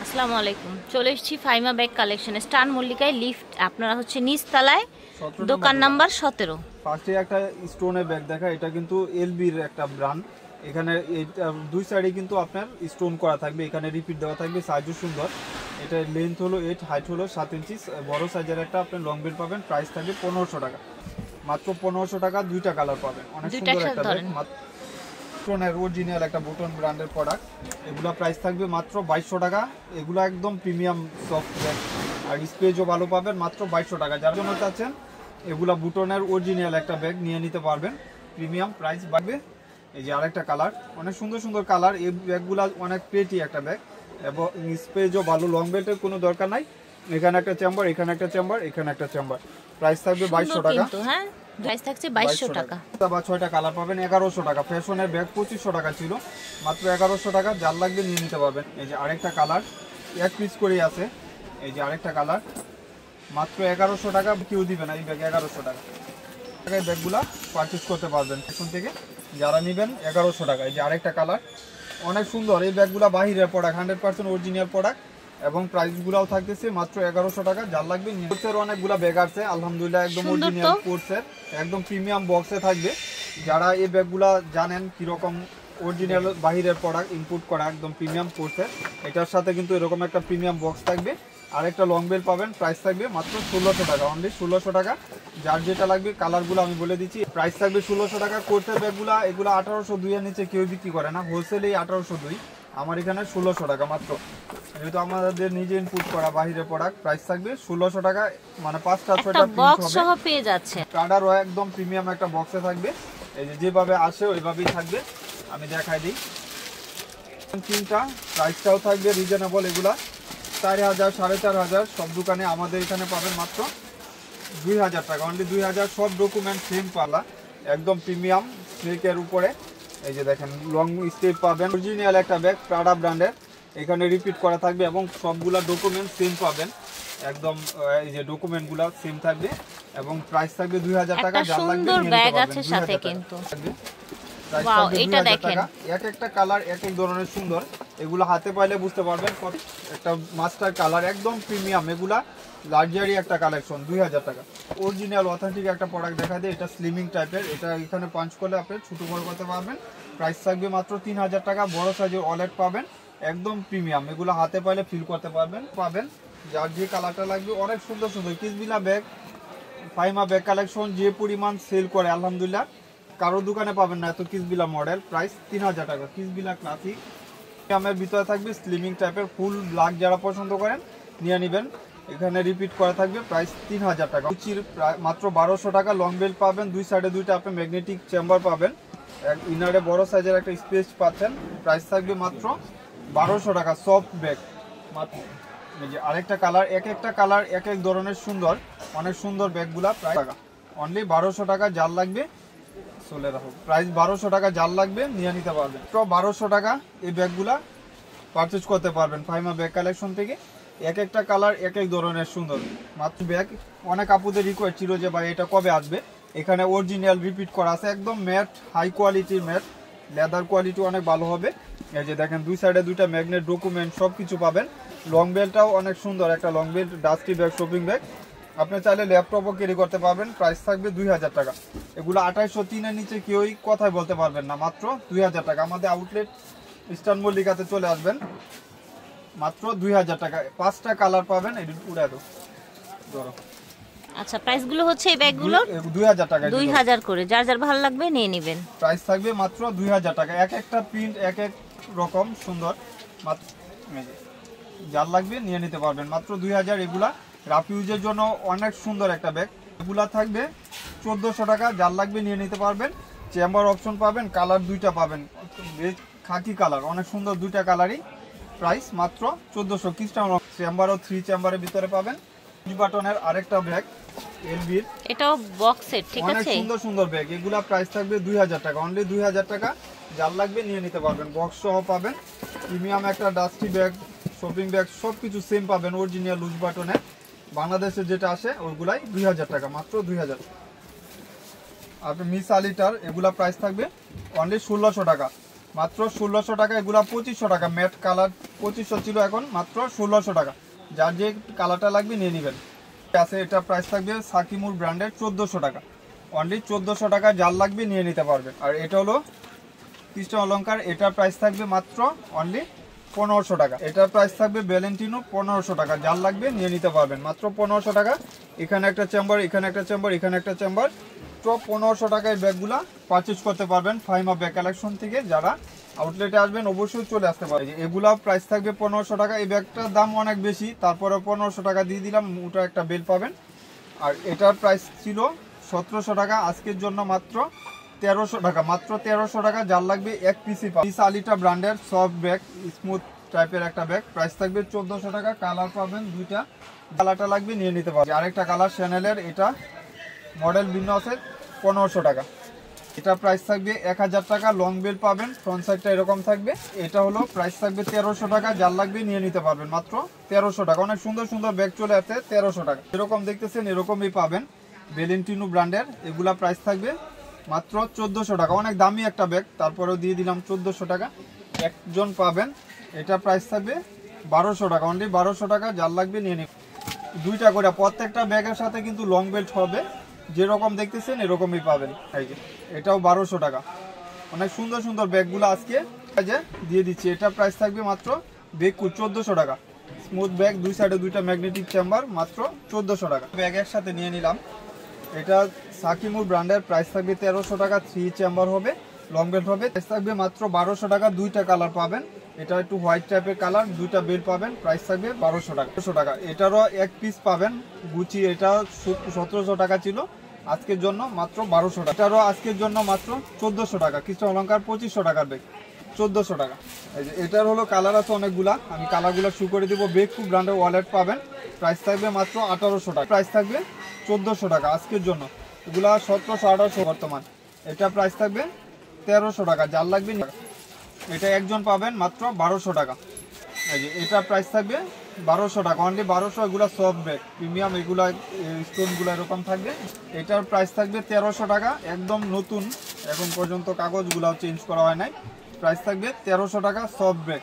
আসসালামু আলাইকুম। চলে এসেছি ফাইমা ব্যাগ কালেকশন স্টান মল্লিকায় লিফট। আপনারা হচ্ছে নিচ তলায়, দোকান নাম্বার 17। ফার্স্টে একটা স্টোনের ব্যাগ দেখা, এটা কিন্তু এলবির একটা ব্র্যান্ড। এখানে দুই সাইডে কিন্তু আপনার স্টোন করা থাকবে, এখানে রিপিট দেওয়া থাকবে, সাইজও সুন্দর। এটা লেন্থ হলো 8, হাইট হলো 7 ইঞ্চি, বড় সাইজের একটা আপনার লং বেল্ট পাবেন। প্রাইস থাকবে 1500 টাকা, মাত্র 1500 টাকা। দুইটা কালার পাবেন, অনেক সুন্দর একটা ব্যাগ। বুটনের অরিজিনাল একটা বুটন ব্র্যান্ডের প্রোডাক্ট, এগুলা প্রাইস থাকবে মাত্র 2200 টাকা। এগুলো একদম প্রিমিয়াম সফট ব্যাগ, আর স্পেসও ভালো পাবেন, মাত্র 2200 টাকা। যার জন্য চাচ্ছেন এগুলা বুটনের অরিজিনাল একটা ব্যাগ নিয়ে নিতে পারবেন, প্রিমিয়াম প্রাইস বাড়বে। এই যে আরেকটা কালার, অনেক সুন্দর সুন্দর কালার। এই ব্যাগগুলা অনেক পেটি একটা ব্যাগ এবং স্পেসও ভালো, লং বেল্টের কোনো দরকার নাই। এখানে একটা চেম্বার, এখানে একটা চেম্বার, এখানে একটা চেম্বার। প্রাইস থাকবে 2200 টাকা। হ্যাঁ, প্রাইস থাকছে 2200 টাকা। বা 6টা কালার পাবেন 1100 টাকা। ফ্যাশনের ব্যাগ 2500 টাকা ছিল, মাত্র 1100 টাকা। যার লাগবে নিয়ে নিতে পারবেন। এই যে আরেকটা কালার, এক পিস করেই আছে। এই যে আরেকটা কালার, মাত্র 1100 টাকা। কেউ দিবে না এই ব্যাগ 1100 টাকা। টাকায় ব্যাগগুলা পারচেস করতে পারবেন ফ্যাশন থেকে, যারা নেবেন 1100 টাকা। এই যে আরেকটা কালার, অনেক সুন্দর। এই ব্যাগগুলা বাহিরের প্রোডাক্ট, 100% অরিজিনাল প্রোডাক্ট এবং প্রাইসগুলাও থাকতেছে মাত্র 1100 টাকা। যার লাগবে কোর্সের অনেকগুলা ব্যাগ আছে আলহামদুলিল্লাহ, একদম অরিজিনাল কোর্সের, একদম প্রিমিয়াম বক্সে থাকবে। যারা এই ব্যাগগুলা জানেন কিরকম অরিজিনাল বাহিরের প্রোডাক্ট ইনপুট করা, একদম প্রিমিয়াম কোর্সের, এটার সাথে কিন্তু এরকম একটা প্রিমিয়াম বক্স থাকবে। আরেকটা লং বেল পাবেন, প্রাইস থাকবে মাত্র 1600 টাকা, অনলি 1600 টাকা। যার যেটা লাগবে কালারগুলো আমি বলে দিচ্ছি। প্রাইস থাকবে 1600 টাকা। কোর্সের ব্যাগগুলো এগুলো 1802 এর নিচে কেউ বিক্রি করে না, হোলসেলেই 1802। আমার এখানে 1600 টাকা মাত্র, যেহেতু আমাদের নিজে ইনপুট করা বাহিরের প্রোডাক্ট। প্রাইস থাকবে 1600 টাকা, মানে 5টা 6টা বক্স সহ পেয়ে যাচ্ছে। কার্ডারও একদম প্রিমিয়াম একটা বক্সে থাকবে। এই যে যেভাবে আসে ওইভাবেই থাকবে, আমি দেখাই দিই। তিনটা প্রাইসটাও থাকবে রিজনেবল। এগুলা 4000, 4500 সব দোকানে, আমাদের এখানে পাবেন মাত্র 2000 টাকা, অনলি 2000। সব ডকুমেন্ট সেম পালা, একদম প্রিমিয়াম স্নেকের উপরে। এই যে দেখেন লং স্টেপ পাবেন, অরিজিনাল একটা ব্যাগ প্রাডা ব্র্যান্ডের, এখানে রিপিট করা থাকবে এবং সবগুলা ডকুমেন্ট সেম পাবেন একদম। এই যে ডকুমেন্টগুলো সেম থাকবে এবং প্রাইস থাকবে 2000 টাকা। যার লাগবে সুন্দর ব্যাগ আছে সাথে কিন্তু। ওয়াও, এটা দেখেন, এক একটা কালার এক এক ধরনের সুন্দর। এগুলো হাতে পাইলে বুঝতে পারবেন। একটা মাস্টার কালার, একদম প্রিমিয়াম। এগুলা লাক্সারি একটা কালেকশন, 2000 টাকা। অরিজিনাল অথেন্টিক একটা প্রোডাক্ট দেখা যায়, এটা স্লিমিং টাইপের। এটা এখানে পাঞ্চ করলে আপনি ছোট বড় করতে পারবেন। প্রাইস থাকবে মাত্র 3000 টাকা। বড় সাইজের ওয়ালেট পাবেন, একদম প্রিমিয়াম। এগুলো হাতে পাইলে ফিল করতে পাবেন। যার যে কালারটা লাগবে, অনেক সুন্দর সুন্দর কিসবিলা ব্যাগ। ফাইমা ব্যাগ কালেকশন যে পরিমাণ সেল করে আলহামদুলিল্লাহ, কারো দোকানে পাবেন না এত কিসবিলা মডেল। প্রাইস 3000 টাকা। কিসবিলা ক্লাসিক আমার ভিতরে থাকবে স্লিমিং টাইপের ফুল ব্ল্যাক, যারা পছন্দ করেন নিয়ে নেবেন। এখানে রিপিট করা থাকবে, প্রাইস 3000 টাকা। উচির মাত্র 1200 টাকা। লং বেল্ট পাবেন, দুই সাইডে দুইটা আপনি ম্যাগনেটিক চেম্বার পাবেন, ইনারে বড় সাইজের একটা স্পেস পাচ্ছেন। প্রাইস থাকবে মাত্র 1200 টাকা। সফট ব্যাগ মাত্র। এই যে আরেকটা কালার, এক একটা কালার এক এক ধরনের সুন্দর, অনেক সুন্দর ব্যাগগুলা। প্রাইস টাকা, অনলি 1200 টাকা। যার লাগবে চলে রাখো, প্রাইস 1200 টাকা। যার লাগবে নিয়ে নিতে পারবেন। তো 1200 টাকা এই ব্যাগগুলা পারচেজ করতে পারবেন ফাইমা ব্যাগ কালেকশন থেকে। এক একটা কালার এক এক ধরনের সুন্দর মাত্র ব্যাগ। অনেক আপুদের রিকোয়েস্ট ছিল যে ভাই এটা কবে আসবে। এখানে অরিজিনাল রিপিট করা আছে, একদম ম্যাট, হাই কোয়ালিটির ম্যাট, লেদার কোয়ালিটি অনেক ভালো হবে। এই যে দেখেন দুই সাইডে দুইটা ম্যাগনেট, ডকুমেন্ট সব কিছু পাবেন। লং বেল্টটাও অনেক সুন্দর একটা long belt, dusty bag, shopping bag. আপনি চাইলে ল্যাপটপও ক্যারি করতে পারবেন। প্রাইস থাকবে 2000 টাকা। এগুলো 2803 এর নিচে কেউই কথাই বলতে পারবেন না, মাত্র 2000 টাকা। আমাদের আউটলেট ইস্টার্ন মল্লিকাতে চলে আসবেন, মাত্র 2000 টাকা। 5টা কালার পাবেন। এটি উড়ে দাও ধরো। আচ্ছা, প্রাইসগুলো হচ্ছে এই ব্যাগগুলোর 2000 টাকা, 2000 করে। যার যার ভালো লাগবে নিয়ে নেবেন। প্রাইস থাকবে মাত্র 2000 টাকা। এক একটা প্রিন্ট এক এক রকম সুন্দর, মাত্র যার লাগবে নিয়ে নিতে পারবেন, মাত্র 2000। এগুলা রাফ ইউজের জন্য অনেক সুন্দর একটা ব্যাগ। এগুলা থাকবে 1400 টাকা। যার লাগবে নিয়ে নিতে পারবেন। চেম্বার অপশন পাবেন, কালার দুইটা পাবেন, খাকি কালার, অনেক সুন্দর দুইটা কালারই। প্রাইস মাত্র 1400। কিস্টাম চেম্বার ও 3 চেম্বারের ভিতরে পাবেন। বাটনের আরেকটা ব্যাগ এলবির, এটাও বক্সের, ঠিক আছে, অনেক সুন্দর সুন্দর ব্যাগ। এগুলা প্রাইস থাকবে 2000 টাকা, অনলি 2000 টাকা। যার লাগবে নিয়ে নিতে পারবেন। বক্স সহ পাবেন, প্রিমিয়াম একটা ডাস্টি ব্যাগ, শপিং ব্যাগ সব কিছু সেম পাবেন। অরিজিনাল লুজ বাটনে বাংলাদেশে যেটা আসে ওইগুলাই 2000 টাকা, মাত্র 2000। আপনি মিস আলিটার, এগুলা প্রাইস থাকবে অনলি 1600 টাকা। মাত্র 1600 টাকা। এগুলা 2500 টাকা, ম্যাট কালার 2500 ছিল, এখন মাত্র 1600 টাকা। যার যে কালারটা লাগবে নিয়ে নেবেন। আছে এটা প্রাইস থাকবে সাকিমুর ব্র্যান্ডের 1400 টাকা, অনলি 1400 টাকা। যার লাগবে নিয়ে নিতে পারবেন। আর এটা হলো কৃষ্ণ অলংকার, এটার প্রাইস থাকবে মাত্র অনলি 1500 টাকা। এটার প্রাইস থাকবে ভ্যালেন্টিনো 1500 টাকা। যার লাগবে নিয়ে নিতে পারবেন মাত্র 1500 টাকা। এখানে একটা চেম্বার, এখানে একটা চেম্বার, এখানে একটা চেম্বার, তো 1500 টাকায় ব্যাগগুলা পারচেজ করতে পারবেন ফাইমা ব্যাগ কালেকশন থেকে। যারা আউটলেটে আসবেন অবশ্যই চলে আসতে পারবেন। এগুলা প্রাইস থাকবে 1500 টাকা। এই ব্যাগটার দাম অনেক বেশি, তারপরে 1500 টাকা দিয়ে দিলাম, ওটা একটা বেল পাবেন। আর এটার প্রাইস ছিল 1700 টাকা, আজকের জন্য মাত্র 1300 টাকা, মাত্র 1300 টাকা। যার লাগবে এক পিসি পিস আলিটা ব্র্যান্ডের সফট ব্যাগ, স্মুথ টাইপের একটা ব্যাগ, প্রাইস থাকবে 1400 টাকা। কালার পাবেন দুইটা, কালারটা লাগবে নিয়ে নিতে পারবেন। আরেকটা কালার শ্যানেলের, এটা মডেল ভিন্ন আছে, 1500 টাকা। এটা প্রাইস থাকবে 1000 টাকা। লং বেল পাবেন, ফ্রন্ট সাইডটা এরকম থাকবে। এটা হলো প্রাইস থাকবে 1300 টাকা। যার লাগবে নিয়ে নিতে পারবেন মাত্র 1300 টাকা। অনেক সুন্দর সুন্দর ব্যাগ চলে আসছে 1300 টাকা। এরকম দেখতেছেন এরকমই পাবেন, ভ্যালেন্টিনো ব্র্যান্ডের। এগুলা প্রাইস থাকবে মাত্র 1400 টাকা। অনেক দামি একটা ব্যাগ, তারপরেও দিয়ে দিলাম 1400 টাকা। একজন পাবেন। এটা প্রাইস থাকবে 1200 টাকা, অনলি 1200 টাকা। যার লাগবে নিয়ে নিন। দুইটা করে প্রত্যেকটা ব্যাগের সাথে কিন্তু লং বেল্ট হবে, যেরকম দেখতেছেন এরকমই পাবেন। এই যে এটাও 1200 টাকা। অনেক সুন্দর সুন্দর ব্যাগগুলো আজকে দিয়ে দিচ্ছি। এটা প্রাইস থাকবে মাত্র বেকু 1400 টাকা। স্মুথ ব্যাগ, দুই সাইডে দুইটা ম্যাগনেটিক চেম্বার, মাত্র 1400 টাকা। ব্যাগের সাথে নিয়ে নিলাম। এটা সাকিমুর ব্র্যান্ডের, প্রাইস থাকবে 1300 টাকা। 3 চেম্বার হবে, লং বেল্ট হবে, প্রাইস থাকবে মাত্র 1200 টাকা। দুইটা কালার পাবেন, এটা একটু হোয়াইট টাইপের কালার, দুইটা বেল পাবেন, প্রাইস থাকবে 1200 টাকা। 1200 টাকা। এটারও এক পিস পাবেন গুচি, এটা 1700 টাকা ছিল, আজকের জন্য মাত্র 1200 টাকা। এটারও আজকের জন্য মাত্র 1400 টাকা। কৃষ্ণ অলংকার 2500 টাকার ব্যাগ, 1400 টাকা। এই যে এটার হলো কালার আছে অনেকগুলা, আমি কালারগুলো শু করে দিব। বেকু ব্র্যান্ডের ওয়ালেট পাবেন, প্রাইস থাকবে মাত্র 1800 টাকা। প্রাইস থাকবে 1400 টাকা আজকের জন্য। এগুলা 1700 1800 বর্তমান। এটা প্রাইস থাকবে 1300 টাকা। যার লাগবে এটা একজন পাবেন মাত্র 1200 টাকা। এই যে এটা প্রাইস থাকবে 1200 টাকা, অনলি 1200। এগুলা সফট ব্যাগ প্রিমিয়াম, এগুলা স্টোনগুলো এরকম থাকবে। এটার প্রাইস থাকবে 1300 টাকা, একদম নতুন, এখন পর্যন্ত কাগজগুলো চেঞ্জ করা হয় নাই। প্রাইস থাকবে 1300 টাকা, সফট ব্যাগ,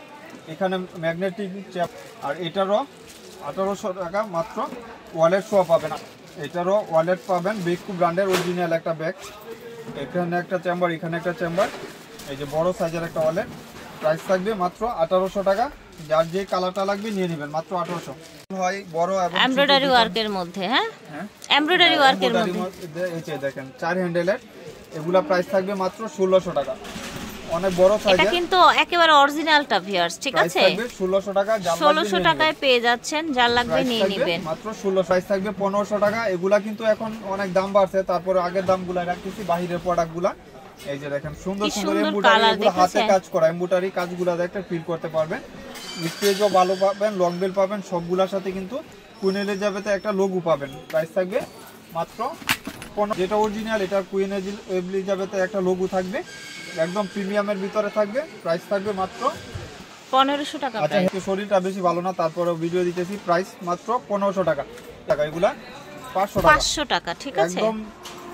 এখানে ম্যাগনেটিক চ্যাপ। আর এটারও 1800 টাকা মাত্র। ওয়ালেট সহ পাবেন, এটারও ওয়ালেট পাবেন। বেকু ব্র্যান্ডের অরিজিনাল একটা ব্যাগ, এখানে একটা চেম্বার, এখানে একটা চেম্বার, এই যে বড় সাইজের একটা ওয়ালেট। প্রাইস থাকবে মাত্র 1800 টাকা। যার যে কালারটা লাগবে নিয়ে নেবেন, মাত্র 1800। হয় বড় এবং এমব্রয়ডারি ওয়ার্কের মধ্যে, হ্যাঁ এমব্রয়ডারি ওয়ার্কের মধ্যে। এই যে দেখেন 4 হ্যান্ডেলের, এগুলা প্রাইস থাকবে মাত্র 1600 টাকা। অনেক বড় সাইজের, এটা কিন্তু একেবারে অরিজিনালটা ভিউয়ার্স, ঠিক আছে? 1600 টাকা। 1600 টাকায় পেয়ে যাচ্ছেন, যার লাগবে নিয়ে নেবেন মাত্র 1600। প্রাইস থাকবে 1500 টাকা। এগুলা কিন্তু এখন অনেক দাম বাড়ছে, তারপরে আগের দামগুলো রাখতেছি বাহিরের প্রোডাক্টগুলা। এই যে দেখেন সুন্দর সুন্দর এমব্রয়ডারি, এগুলো হাতে কাজ করা এমব্রয়ডারি কাজগুলো দেখতে ফিল করতে পারবেন। স্টেজও ভালো পাবেন, লং বেল পাবেন, সবগুলোর সাথে কিন্তু কুইন এলিজাবেথে একটা লোগো পাবেন। প্রাইস থাকবে মাত্র 15। যেটা অরিজিনাল, এটা কুইন এলিজাবেথে একটা লোগো থাকবে, একদম প্রিমিয়ামের ভিতরে থাকবে। প্রাইস থাকবে মাত্র 1500 টাকা। আচ্ছা, শরীরটা বেশি ভালো না, তারপরে ভিডিও দিতেছি। প্রাইস মাত্র 1500 টাকা। এগুলা 500 টাকা, 500 টাকা, ঠিক আছে? একদম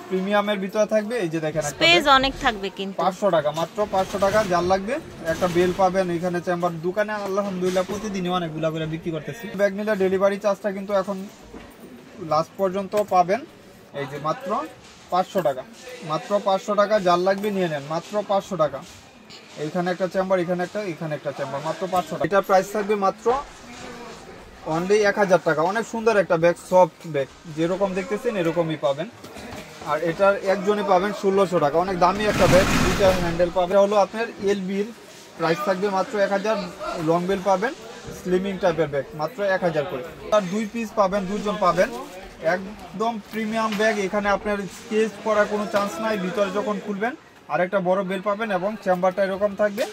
প্রিমিয়ামের ভিতরে থাকবে। এই যে দেখেন স্পেস অনেক থাকবে কিন্তু। 500 টাকা, মাত্র 500 টাকা। যার লাগবে একটা বেল পাবেন, এখানে চেম্বার। দোকানে আলহামদুলিল্লাহ প্রতিদিনই অনেকগুলা করে বিক্রি করতেছি। ব্যাগ নিলে ডেলিভারি চার্জটা কিন্তু এখন লাস্ট পর্যন্ত পাবেন। এই যে মাত্র 500 টাকা, মাত্র 500 টাকা। যার লাগবে নিয়ে নেন, মাত্র 500 টাকা। এইখানে একটা চেম্বার, এখানে একটা চেম্বার, মাত্র 500 টাকা। এটা প্রাইস থাকবে মাত্র অনলি 1000 টাকা। অনেক সুন্দর একটা ব্যাগ, সফট ব্যাগ, যেরকম দেখতেছেন এরকমই পাবেন। আর এটার একজনই পাবেন 1600 টাকা। অনেক দামি একটা ব্যাগ, দুইটা হ্যান্ডেল পাবেন। হলো আপনার এলবির, প্রাইস থাকবে মাত্র 1000। লং বেল পাবেন, স্লিমিং টাইপের ব্যাগ, মাত্র 1000 করে। আর 2 পিস পাবেন, দুজন পাবেন, একদম প্রিমিয়াম ব্যাগ। এখানে আপনার স্কেচ করার কোনো চান্স নাই। ভিতরে যখন খুলবেন আরেকটা বড় বেল পাবেন, এবং চেম্বারটা এরকম থাকবে,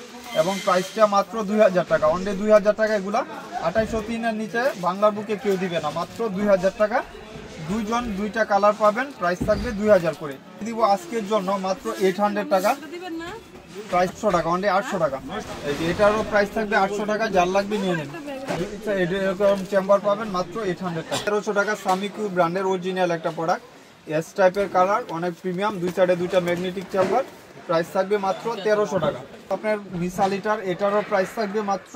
এবং প্রাইসটা মাত্র 2000 টাকা, অনলি 2000 টাকা। এগুলা 2803-এর নিচে বাংলার বুকে কেউ দিবে না, মাত্র 2000 টাকা। দুইজন, দুইটা কালার পাবেন, প্রাইস থাকবে 2000 করে। দিব আজকের জন্য মাত্র 800 টাকা, প্রাইস 100 টাকা, অনলি 800 টাকা। এই যে এটারও প্রাইস থাকবে 800 টাকা। যার লাগবে নিয়ে নিন। এরকম চেম্বার পাবেন মাত্র 800 টাকা। 1300 টাকা সামিকু ব্র্যান্ডের অরিজিনাল একটা প্রোডাক্ট, এস টাইপের কালার, অনেক প্রিমিয়াম, দুই সাইডে দুইটা ম্যাগনেটিক চেম্বার। প্রাইস থাকবে মাত্র 1300 টাকা। আপনার মিসালিটার এটারও প্রাইস থাকবে মাত্র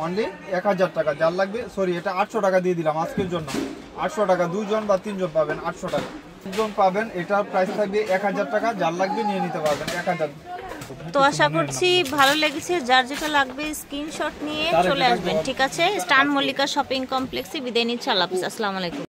অনলি 1000 টাকা। যার লাগবে, সরি এটা 800 টাকা দিয়ে দিলাম আজকের জন্য। 800 টাকা, 2 জন বা 3 জন পাবেন 800 টাকা। 3 জন পাবেন, এটার প্রাইস থাকবে 1000 টাকা। যার লাগবে নিয়ে নিতে পারবেন 1000। তো আশা করছি ভালো লেগেছে। যার যেটা লাগবে স্ক্রিনশট নিয়ে চলে আসবেন, ঠিক আছে? স্টান মল্লিকা শপিং কমপ্লেক্সে। বিদায় নিচ্ছি, আল্লাহ হাফেজ, আসসালামু আলাইকুম।